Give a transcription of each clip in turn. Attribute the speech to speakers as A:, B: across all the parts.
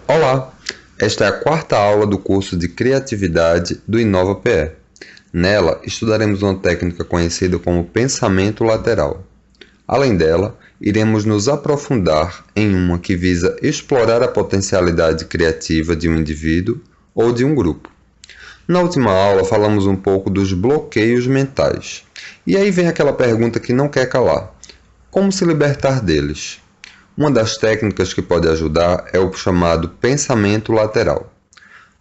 A: Olá! Esta é a quarta aula do curso de Criatividade do Inova-PE. Nela, estudaremos uma técnica conhecida como pensamento lateral. Além dela, iremos nos aprofundar em uma que visa explorar a potencialidade criativa de um indivíduo ou de um grupo. Na última aula, falamos um pouco dos bloqueios mentais. E aí vem aquela pergunta que não quer calar: como se libertar deles? Uma das técnicas que pode ajudar é o chamado pensamento lateral.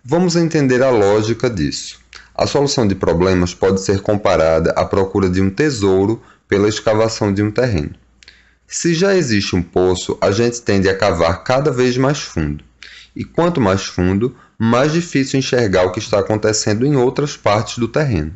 A: Vamos entender a lógica disso. A solução de problemas pode ser comparada à procura de um tesouro pela escavação de um terreno. Se já existe um poço, a gente tende a cavar cada vez mais fundo. E quanto mais fundo, mais difícil enxergar o que está acontecendo em outras partes do terreno.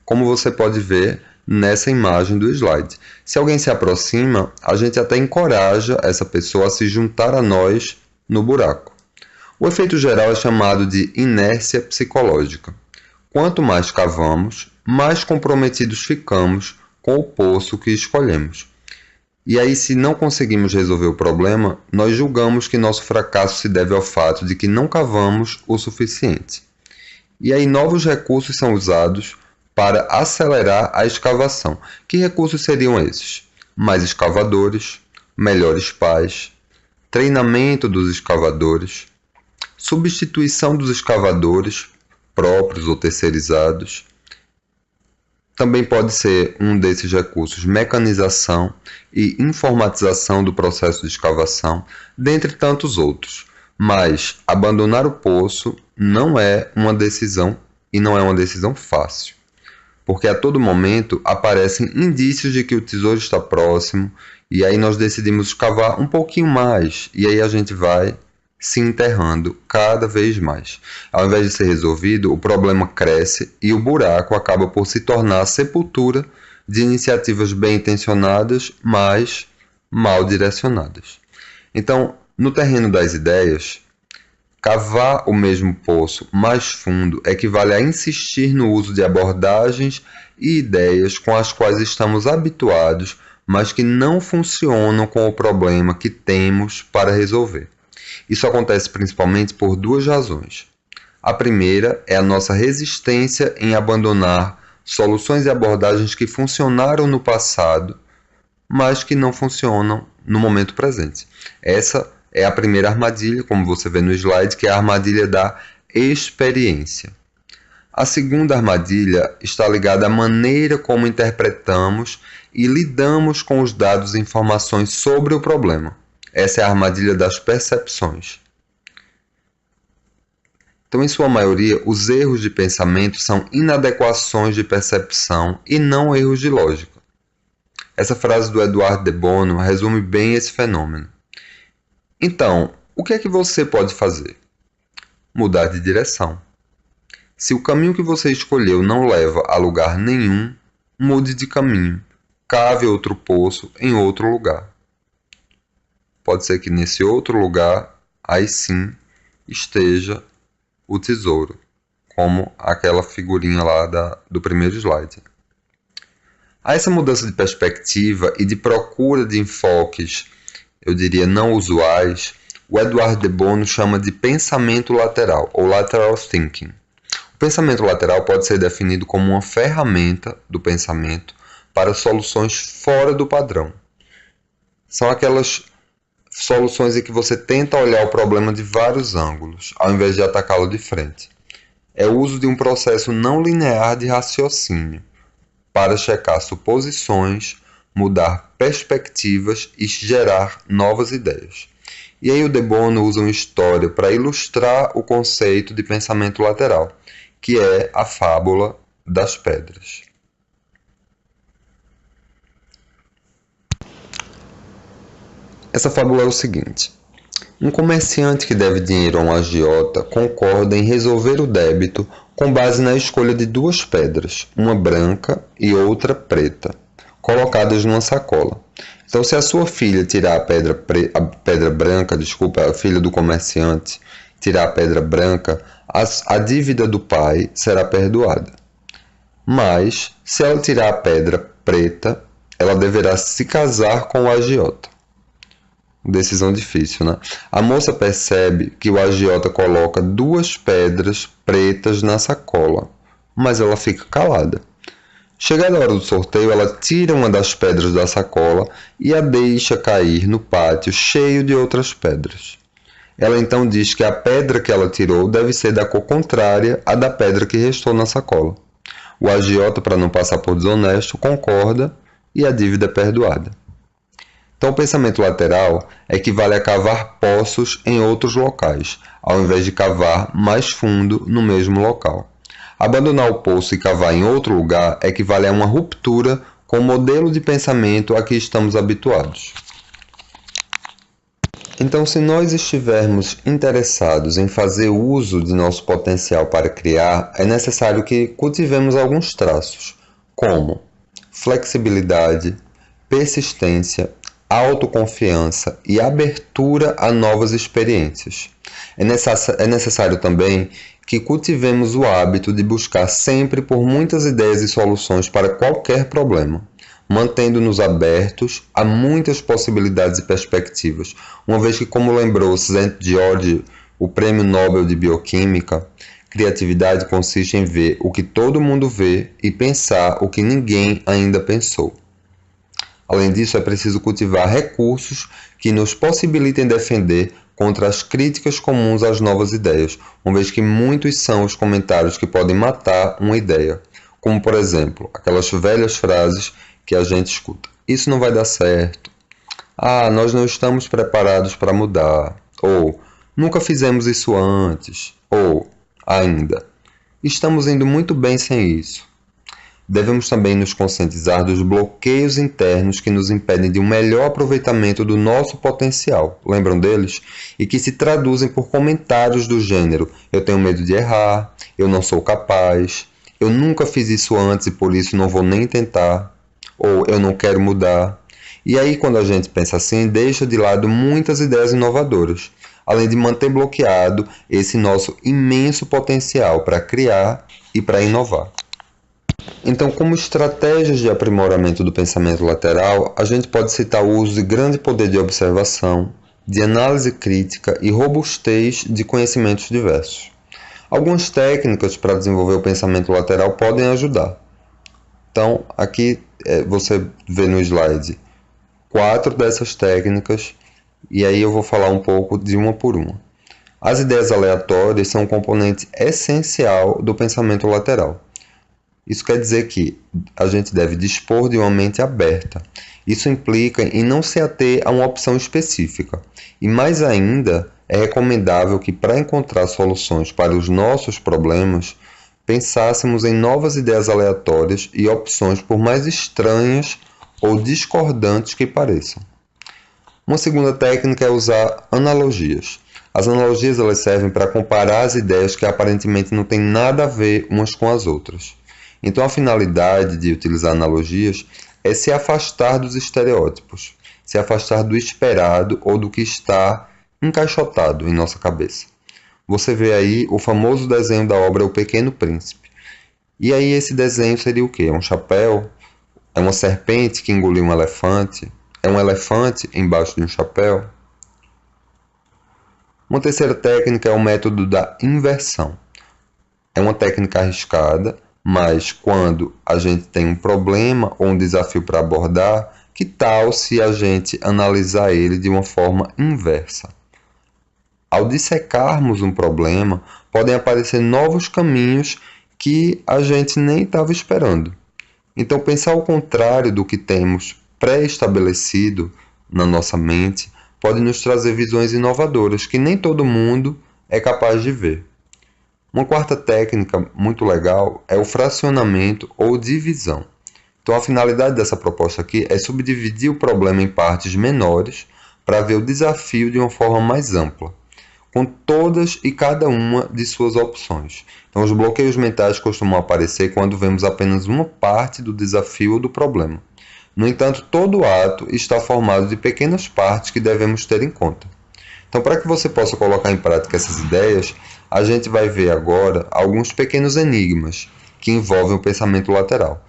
A: Como você pode ver nessa imagem do slide. Se alguém se aproxima, a gente até encoraja essa pessoa a se juntar a nós no buraco. O efeito geral é chamado de inércia psicológica. Quanto mais cavamos, mais comprometidos ficamos com o poço que escolhemos. E aí, se não conseguimos resolver o problema, nós julgamos que nosso fracasso se deve ao fato de que não cavamos o suficiente. E aí, novos recursos são usados para acelerar a escavação. Que recursos seriam esses? Mais escavadores, melhores pás, treinamento dos escavadores, substituição dos escavadores próprios ou terceirizados. Também pode ser um desses recursos mecanização e informatização do processo de escavação, dentre tantos outros. Mas abandonar o poço não é uma decisão e não é uma decisão fácil, porque a todo momento aparecem indícios de que o tesouro está próximo, e aí nós decidimos cavar um pouquinho mais, e aí a gente vai se enterrando cada vez mais. Ao invés de ser resolvido, o problema cresce e o buraco acaba por se tornar a sepultura de iniciativas bem intencionadas, mas mal direcionadas. Então, no terreno das ideias, cavar o mesmo poço mais fundo equivale a insistir no uso de abordagens e ideias com as quais estamos habituados, mas que não funcionam com o problema que temos para resolver. Isso acontece principalmente por duas razões. A primeira é a nossa resistência em abandonar soluções e abordagens que funcionaram no passado, mas que não funcionam no momento presente. Essa é a primeira armadilha, como você vê no slide, que é a armadilha da experiência. A segunda armadilha está ligada à maneira como interpretamos e lidamos com os dados e informações sobre o problema. Essa é a armadilha das percepções. Então, em sua maioria, os erros de pensamento são inadequações de percepção e não erros de lógica. Essa frase do Edward de Bono resume bem esse fenômeno. Então, o que é que você pode fazer? Mudar de direção. Se o caminho que você escolheu não leva a lugar nenhum, mude de caminho. Cave outro poço em outro lugar. Pode ser que nesse outro lugar, aí sim, esteja o tesouro, como aquela figurinha lá do primeiro slide. A essa mudança de perspectiva e de procura de enfoques, eu diria não usuais, o Edward de Bono chama de pensamento lateral, ou lateral thinking. O pensamento lateral pode ser definido como uma ferramenta do pensamento para soluções fora do padrão. São aquelas soluções em que você tenta olhar o problema de vários ângulos, ao invés de atacá-lo de frente. É o uso de um processo não linear de raciocínio para checar suposições, mudar perspectivas e gerar novas ideias. E aí o De Bono usa uma história para ilustrar o conceito de pensamento lateral, que é a fábula das pedras. Essa fábula é o seguinte: um comerciante que deve dinheiro a um agiota concorda em resolver o débito com base na escolha de duas pedras, uma branca e outra preta, colocadas numa sacola. Então, se a sua filha tirar a pedra branca, a filha do comerciante tirar a pedra branca, a dívida do pai será perdoada. Mas, se ela tirar a pedra preta, ela deverá se casar com o agiota. Decisão difícil, né? A moça percebe que o agiota coloca 2 pedras pretas na sacola, mas ela fica calada. Chegada a hora do sorteio, ela tira uma das pedras da sacola e a deixa cair no pátio cheio de outras pedras. Ela então diz que a pedra que ela tirou deve ser da cor contrária à da pedra que restou na sacola. O agiota, para não passar por desonesto, concorda e a dívida é perdoada. Então, o pensamento lateral equivale a cavar poços em outros locais, ao invés de cavar mais fundo no mesmo local. Abandonar o poço e cavar em outro lugar equivale a uma ruptura com o modelo de pensamento a que estamos habituados. Então, se nós estivermos interessados em fazer uso de nosso potencial para criar, é necessário que cultivemos alguns traços, como flexibilidade, persistência, autoconfiança e abertura a novas experiências. É necessário também que cultivemos o hábito de buscar sempre por muitas ideias e soluções para qualquer problema, mantendo-nos abertos a muitas possibilidades e perspectivas, uma vez que, como lembrou St. George, o Prêmio Nobel de Bioquímica, criatividade consiste em ver o que todo mundo vê e pensar o que ninguém ainda pensou. Além disso, é preciso cultivar recursos que nos possibilitem defender contra as críticas comuns às novas ideias, uma vez que muitos são os comentários que podem matar uma ideia, como, por exemplo, aquelas velhas frases que a gente escuta. Isso não vai dar certo. Ah, nós não estamos preparados para mudar. Ou, nunca fizemos isso antes. Ou, ainda, estamos indo muito bem sem isso. Devemos também nos conscientizar dos bloqueios internos que nos impedem de um melhor aproveitamento do nosso potencial. Lembram deles? E que se traduzem por comentários do gênero: eu tenho medo de errar, eu não sou capaz, eu nunca fiz isso antes e por isso não vou nem tentar, ou eu não quero mudar. E aí, quando a gente pensa assim, deixa de lado muitas ideias inovadoras, além de manter bloqueado esse nosso imenso potencial para criar e para inovar. Então, como estratégias de aprimoramento do pensamento lateral, a gente pode citar o uso de grande poder de observação, de análise crítica e robustez de conhecimentos diversos. Algumas técnicas para desenvolver o pensamento lateral podem ajudar. Então, aqui você vê no slide 4 dessas técnicas, e aí eu vou falar um pouco de uma por uma. As ideias aleatórias são um componente essencial do pensamento lateral. Isso quer dizer que a gente deve dispor de uma mente aberta. Isso implica em não se ater a uma opção específica. E mais ainda, é recomendável que, para encontrar soluções para os nossos problemas, pensássemos em novas ideias aleatórias e opções, por mais estranhas ou discordantes que pareçam. Uma segunda técnica é usar analogias. As analogias elas servem para comparar as ideias que aparentemente não têm nada a ver umas com as outras. Então, a finalidade de utilizar analogias é se afastar dos estereótipos, se afastar do esperado ou do que está encaixotado em nossa cabeça. Você vê aí o famoso desenho da obra O Pequeno Príncipe. E aí esse desenho seria o quê? É um chapéu? É uma serpente que engoliu um elefante? É um elefante embaixo de um chapéu? Uma terceira técnica é o método da inversão. É uma técnica arriscada, mas quando a gente tem um problema ou um desafio para abordar, que tal se a gente analisar ele de uma forma inversa? Ao dissecarmos um problema, podem aparecer novos caminhos que a gente nem estava esperando. Então, pensar ao contrário do que temos pré-estabelecido na nossa mente pode nos trazer visões inovadoras que nem todo mundo é capaz de ver. Uma quarta técnica muito legal é o fracionamento ou divisão. Então, a finalidade dessa proposta aqui é subdividir o problema em partes menores para ver o desafio de uma forma mais ampla, com todas e cada uma de suas opções. Então, os bloqueios mentais costumam aparecer quando vemos apenas uma parte do desafio ou do problema. No entanto, todo ato está formado de pequenas partes que devemos ter em conta. Então, para que você possa colocar em prática essas ideias, a gente vai ver agora alguns pequenos enigmas que envolvem o pensamento lateral.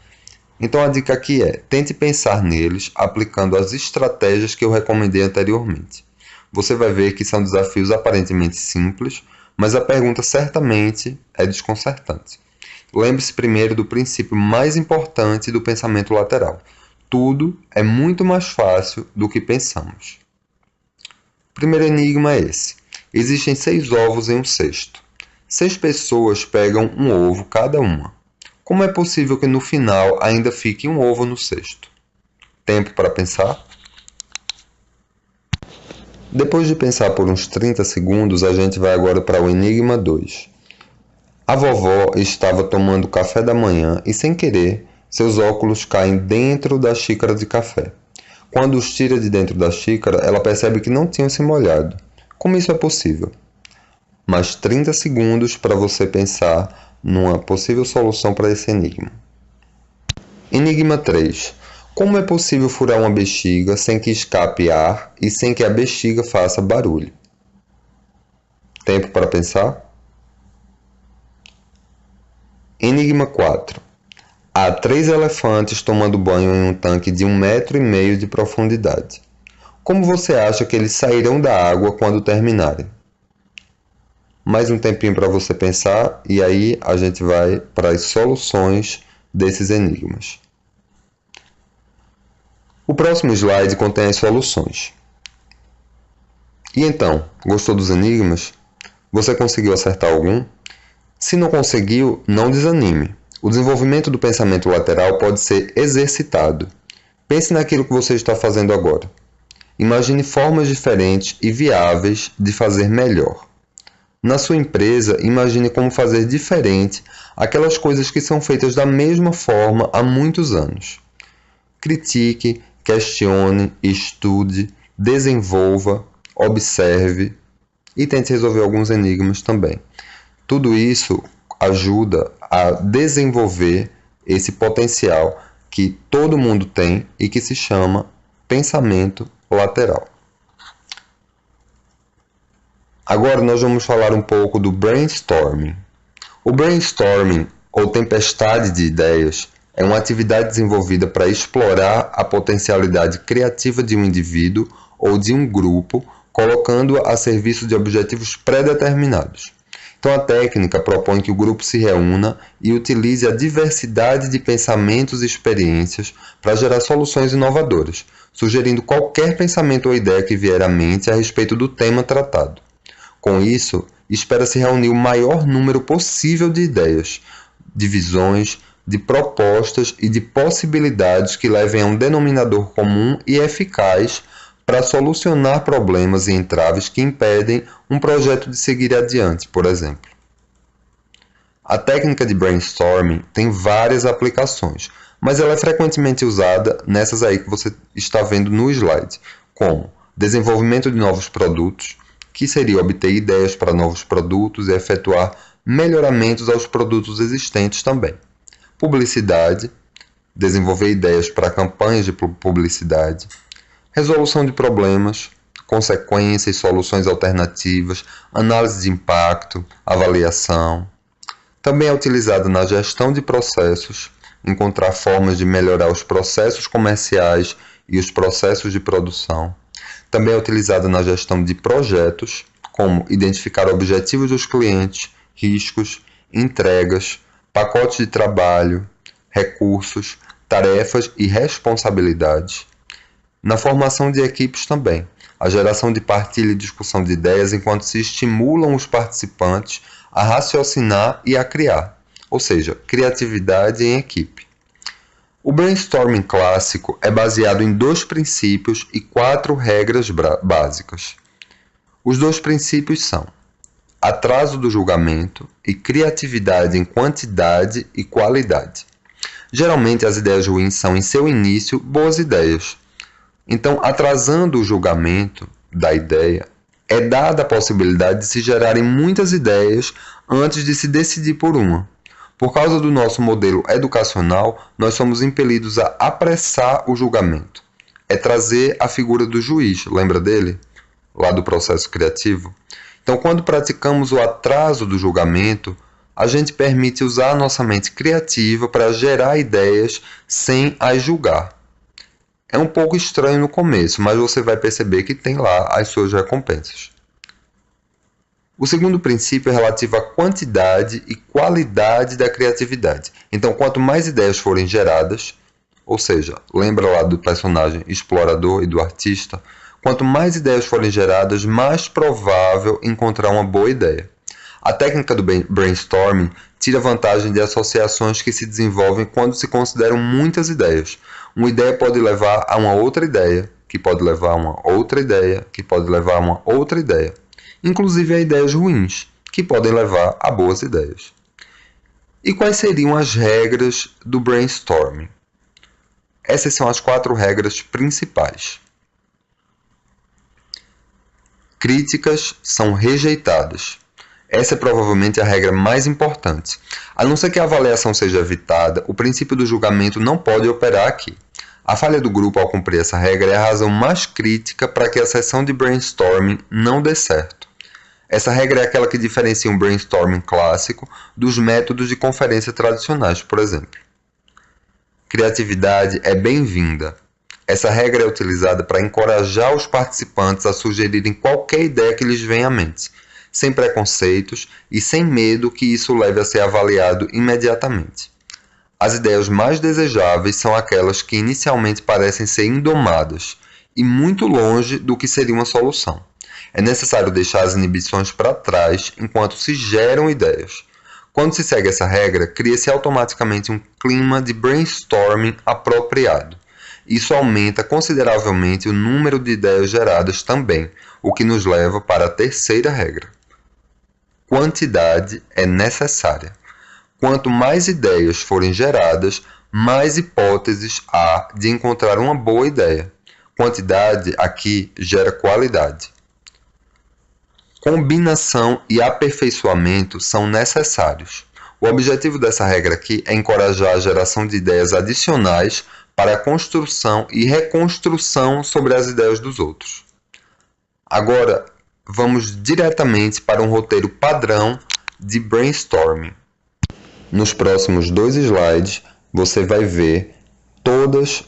A: Então a dica aqui é: tente pensar neles aplicando as estratégias que eu recomendei anteriormente. Você vai ver que são desafios aparentemente simples, mas a pergunta certamente é desconcertante. Lembre-se primeiro do princípio mais importante do pensamento lateral. Tudo é muito mais fácil do que pensamos. O primeiro enigma é esse. Existem 6 ovos em um cesto. 6 pessoas pegam um ovo cada uma. Como é possível que no final ainda fique um ovo no cesto? Tempo para pensar? Depois de pensar por uns 30 segundos, a gente vai agora para o enigma 2. A vovó estava tomando café da manhã e, sem querer, seus óculos caem dentro da xícara de café. Quando os tira de dentro da xícara, ela percebe que não tinham se molhado. Como isso é possível? Mais 30 segundos para você pensar numa possível solução para esse enigma. Enigma 3. Como é possível furar uma bexiga sem que escape ar e sem que a bexiga faça barulho? Tempo para pensar? Enigma 4. Há 3 elefantes tomando banho em um tanque de 1,5 metro de profundidade. Como você acha que eles sairão da água quando terminarem? Mais um tempinho para você pensar e aí a gente vai para as soluções desses enigmas. O próximo slide contém as soluções. E então, gostou dos enigmas? Você conseguiu acertar algum? Se não conseguiu, não desanime. O desenvolvimento do pensamento lateral pode ser exercitado. Pense naquilo que você está fazendo agora. Imagine formas diferentes e viáveis de fazer melhor. Na sua empresa, imagine como fazer diferente aquelas coisas que são feitas da mesma forma há muitos anos. Critique, questione, estude, desenvolva, observe e tente resolver alguns enigmas também. Tudo isso ajuda a desenvolver esse potencial que todo mundo tem e que se chama pensamento lateral. Agora nós vamos falar um pouco do brainstorming. O brainstorming, ou tempestade de ideias, é uma atividade desenvolvida para explorar a potencialidade criativa de um indivíduo ou de um grupo, colocando-a a serviço de objetivos pré-determinados. Então a técnica propõe que o grupo se reúna e utilize a diversidade de pensamentos e experiências para gerar soluções inovadoras, sugerindo qualquer pensamento ou ideia que vier à mente a respeito do tema tratado. Com isso, espera-se reunir o maior número possível de ideias, de visões, de propostas e de possibilidades que levem a um denominador comum e eficaz para solucionar problemas e entraves que impedem um projeto de seguir adiante, por exemplo. A técnica de brainstorming tem várias aplicações, mas ela é frequentemente usada nessas aí que você está vendo no slide, como desenvolvimento de novos produtos, que seria obter ideias para novos produtos e efetuar melhoramentos aos produtos existentes também. Publicidade, desenvolver ideias para campanhas de publicidade. Resolução de problemas, consequências e soluções alternativas, análise de impacto, avaliação. Também é utilizada na gestão de processos, encontrar formas de melhorar os processos comerciais e os processos de produção. Também é utilizada na gestão de projetos, como identificar objetivos dos clientes, riscos, entregas, pacotes de trabalho, recursos, tarefas e responsabilidades. Na formação de equipes também, a geração de partilha e discussão de ideias enquanto se estimulam os participantes a raciocinar e a criar, ou seja, criatividade em equipe. O brainstorming clássico é baseado em 2 princípios e 4 regras básicas. Os 2 princípios são atraso do julgamento e criatividade em quantidade e qualidade. Geralmente as ideias ruins são, em seu início, boas ideias. Então, atrasando o julgamento da ideia, é dada a possibilidade de se gerarem muitas ideias antes de se decidir por uma. Por causa do nosso modelo educacional, nós somos impelidos a apressar o julgamento. É trazer a figura do juiz, lembra dele? Lá do processo criativo. Então, quando praticamos o atraso do julgamento, a gente permite usar a nossa mente criativa para gerar ideias sem as julgar. É um pouco estranho no começo, mas você vai perceber que tem lá as suas recompensas. O segundo princípio é relativo à quantidade e qualidade da criatividade. Então, quanto mais ideias forem geradas, ou seja, lembra lá do personagem explorador e do artista, quanto mais ideias forem geradas, mais provável encontrar uma boa ideia. A técnica do brainstorming tira vantagem de associações que se desenvolvem quando se consideram muitas ideias. Uma ideia pode levar a uma outra ideia, que pode levar a uma outra ideia, que pode levar a uma outra ideia. Inclusive a ideias ruins, que podem levar a boas ideias. E quais seriam as regras do brainstorming? Essas são as 4 regras principais. Críticas são rejeitadas. Essa é provavelmente a regra mais importante. A não ser que a avaliação seja evitada, o princípio do julgamento não pode operar aqui. A falha do grupo ao cumprir essa regra é a razão mais crítica para que a sessão de brainstorming não dê certo. Essa regra é aquela que diferencia um brainstorming clássico dos métodos de conferência tradicionais, por exemplo. Criatividade é bem-vinda. Essa regra é utilizada para encorajar os participantes a sugerirem qualquer ideia que lhes venha à mente, sem preconceitos e sem medo que isso leve a ser avaliado imediatamente. As ideias mais desejáveis são aquelas que inicialmente parecem ser indomadas e muito longe do que seria uma solução. É necessário deixar as inibições para trás enquanto se geram ideias. Quando se segue essa regra, cria-se automaticamente um clima de brainstorming apropriado. Isso aumenta consideravelmente o número de ideias geradas também, o que nos leva para a terceira regra. Quantidade é necessária. Quanto mais ideias forem geradas, mais hipóteses há de encontrar uma boa ideia. Quantidade aqui gera qualidade. Combinação e aperfeiçoamento são necessários. O objetivo dessa regra aqui é encorajar a geração de ideias adicionais para a construção e reconstrução sobre as ideias dos outros. Agora, vamos diretamente para um roteiro padrão de brainstorming. Nos próximos 2 slides, você vai ver todos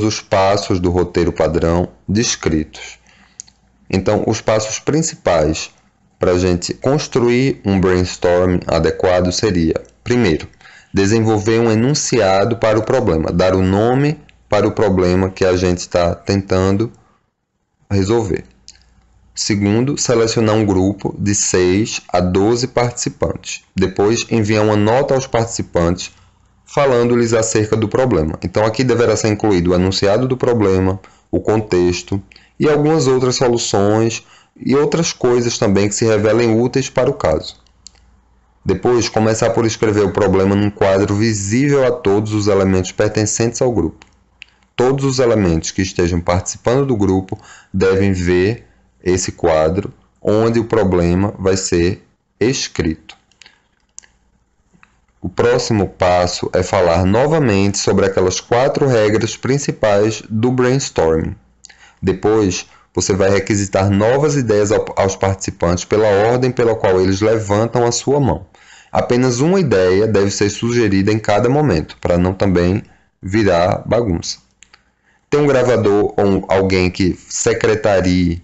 A: os passos do roteiro padrão descritos. Então, os passos principais para a gente construir um brainstorming adequado seria, primeiro, desenvolver um enunciado para o problema, dar o nome para o problema que a gente está tentando resolver. Segundo, selecionar um grupo de 6 a 12 participantes. Depois, enviar uma nota aos participantes falando-lhes acerca do problema. Então, aqui deverá ser incluído o enunciado do problema, o contexto e algumas outras soluções e outras coisas também que se revelem úteis para o caso. Depois, começar por escrever o problema num quadro visível a todos os elementos pertencentes ao grupo. Todos os elementos que estejam participando do grupo devem ver esse quadro onde o problema vai ser escrito. O próximo passo é falar novamente sobre aquelas 4 regras principais do brainstorming. Depois, você vai requisitar novas ideias aos participantes pela ordem pela qual eles levantam a sua mão. Apenas uma ideia deve ser sugerida em cada momento, para não também virar bagunça. Tem um gravador ou alguém que secretarie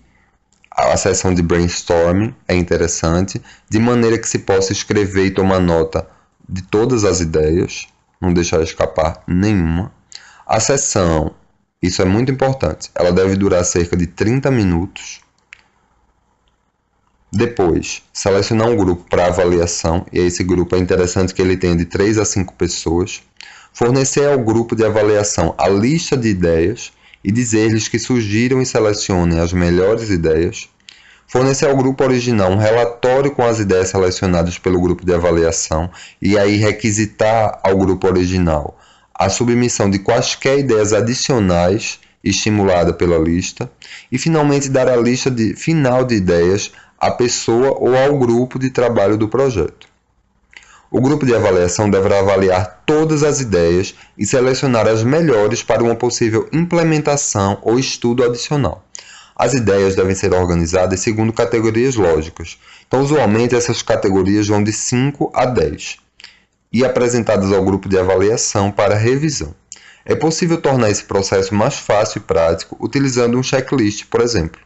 A: a sessão de brainstorming, é interessante, de maneira que se possa escrever e tomar nota de todas as ideias, não deixar escapar nenhuma. A sessão, isso é muito importante, ela deve durar cerca de 30 minutos. Depois, selecionar um grupo para avaliação, e esse grupo é interessante que ele tenha de 3 a 5 pessoas. Fornecer ao grupo de avaliação a lista de ideias e dizer-lhes que sugiram e selecionem as melhores ideias. Fornecer ao grupo original um relatório com as ideias selecionadas pelo grupo de avaliação e aí requisitar ao grupo original a submissão de quaisquer ideias adicionais estimulada pela lista. E finalmente dar a lista final de ideias à pessoa ou ao grupo de trabalho do projeto. O grupo de avaliação deverá avaliar todas as ideias e selecionar as melhores para uma possível implementação ou estudo adicional. As ideias devem ser organizadas segundo categorias lógicas. Então, usualmente, essas categorias vão de 5 a 10 e apresentadas ao grupo de avaliação para revisão. É possível tornar esse processo mais fácil e prático utilizando um checklist, por exemplo.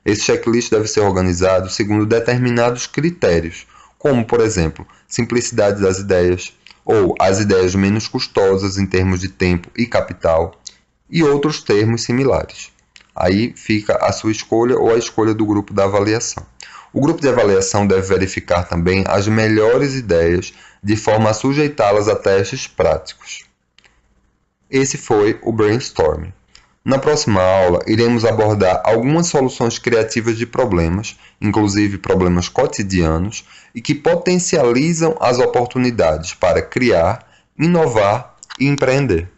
A: Esse checklist deve ser organizado segundo determinados critérios, como, por exemplo, simplicidade das ideias, ou as ideias menos custosas em termos de tempo e capital, e outros termos similares. Aí fica a sua escolha ou a escolha do grupo da avaliação. O grupo de avaliação deve verificar também as melhores ideias de forma a sujeitá-las a testes práticos. Esse foi o brainstorming. Na próxima aula, iremos abordar algumas soluções criativas de problemas, inclusive problemas cotidianos, e que potencializam as oportunidades para criar, inovar e empreender.